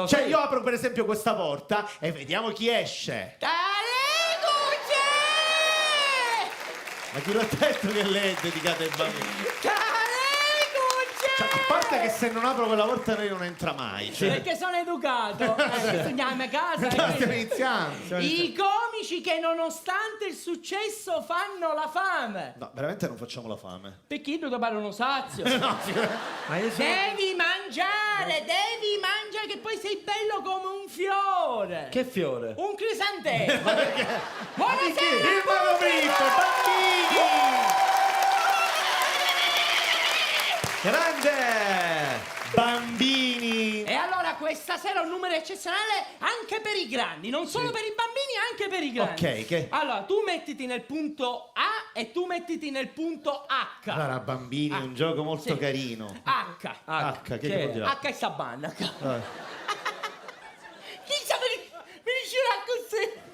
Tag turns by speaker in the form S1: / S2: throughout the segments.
S1: Cioè, io apro per esempio questa porta e vediamo chi esce. Ma chi l'ha detto che lei è dedicata ai bambini? Cioè, a parte che se non apro quella porta lei non entra mai. Cioè.
S2: Perché sono educato. Andiamo a casa.
S1: Stiamo iniziando.
S2: I comici che nonostante il successo fanno la fame.
S1: No, veramente non facciamo la fame.
S2: Perché tu pare uno sazio.
S1: No, sicuramente.
S2: Devi mangiare che poi sei bello come un fiore.
S3: Che fiore?
S2: Un crisantemo.
S1: Ma perché?
S2: Buonasera.
S1: Il mago Brito, bambini! Grande! Bambini!
S2: E allora questa sera un numero eccezionale anche per i grandi, non solo per i bambini, anche per i grandi.
S1: Ok, che?
S2: Allora, tu mettiti nel punto A e tu mettiti nel punto H.
S1: Allora, bambini, un gioco molto carino.
S2: H.
S1: H, che vuol dire?
S2: H è Sabanna. Chi sa mi riuscirà così?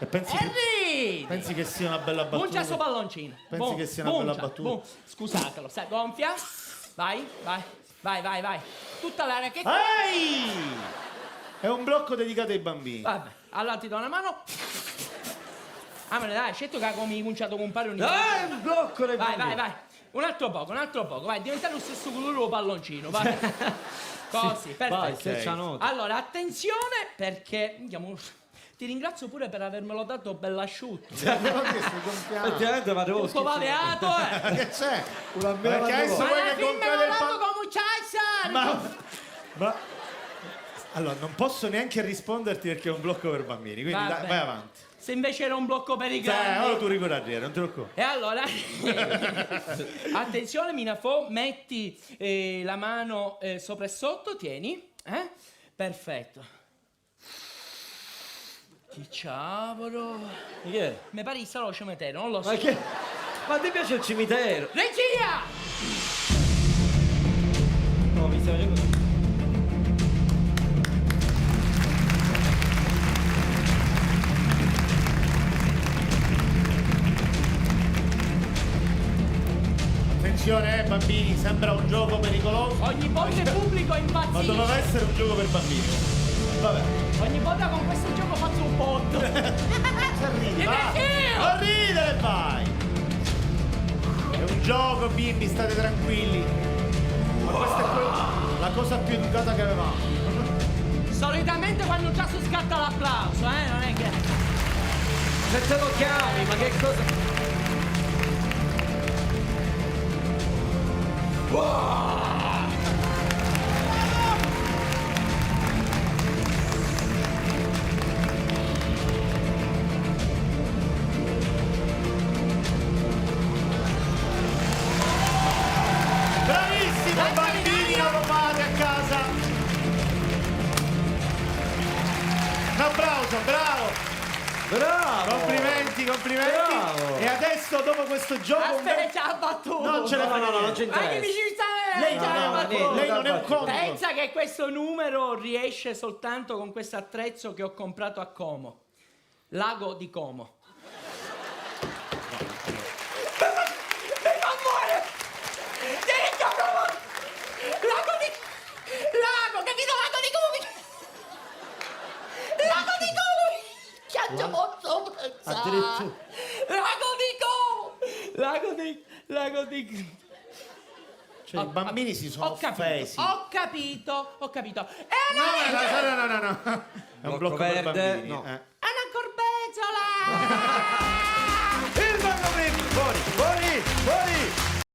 S1: E pensi che sia una bella battuta?
S2: Buncia sto palloncino.
S1: Pensi che sia una bella battuta?
S2: Scusatelo, sai, gonfia. Vai. Tutta l'aria che...
S1: Ehi! È un blocco dedicato ai bambini.
S2: Vabbè, allora ti do una mano. Ah, me ne dai, certo che ha cominciato a compare un...
S3: Un blocco dei bambini.
S2: Vai. Un altro poco. Vai, diventa lo stesso colore del palloncino, vai. Così, perfetto.
S3: Vai, senza nota.
S2: Allora, attenzione, perché... Ti ringrazio pure per avermelo dato bell'asciutto.
S3: Effettivamente vado
S2: Un po' valeato,
S1: Che c'è?
S3: Una
S1: Perché adesso
S2: Ma
S1: vuoi
S2: alla
S1: che
S2: fine me
S1: comprare
S2: l'ho
S1: il
S2: dato
S1: pan...
S2: come un ciaisano.
S1: Ma... Allora, non posso neanche risponderti perché è un blocco per bambini, quindi
S2: Vabbè.
S1: vai avanti.
S2: Se invece era un blocco per i grandi...
S1: Ora tu ricordi, non te lo preoccupare.
S2: E allora, attenzione Minafò, metti la mano sopra e sotto, tieni, perfetto. Chi ciavolo?
S3: Che è?
S2: Mi pare che sarà lo cimitero, non lo so.
S3: Ma ti piace il cimitero?
S2: Regia!
S3: No, mi stai facendo...
S1: Attenzione, bambini, sembra un gioco pericoloso.
S2: Ogni volta il pubblico
S1: Ma
S2: impazzisce.
S1: doveva essere un gioco per bambini. Vabbè.
S2: Ogni volta con questo gioco faccio un botto.
S1: Arrivi, va.
S2: Energia!
S1: Non ridere, vai. È un gioco, bimbi, state tranquilli. Ma questa è la cosa più educata che avevamo.
S2: Solitamente quando già si scatta l'applauso, non è che...
S3: Se te lo chiami, ma che cosa...
S1: Bravissimo, bambini, non lo fate a casa. Un applauso, bravo.
S3: Bravo!
S1: Complimenti.
S3: Bravo.
S1: E adesso, dopo questo gioco...
S2: Aspetta, c'ha battuto.
S1: Non ce ne frega
S3: non
S1: niente.
S3: c'entra.
S2: Ma che mi ci sta?
S1: Lei, lei non è un conto.
S2: Pensa che questo numero riesce soltanto con questo attrezzo che ho comprato a Como. Lago di Como. Lago, capito? Lago di Como! Lago di Como! Che non posso pensare!
S3: Addirittura.
S2: Lago di...
S1: Cioè, i bambini si sono offesi.
S2: Ho capito.
S1: No. È un blocco per
S3: Verde,
S1: bambini.
S3: no.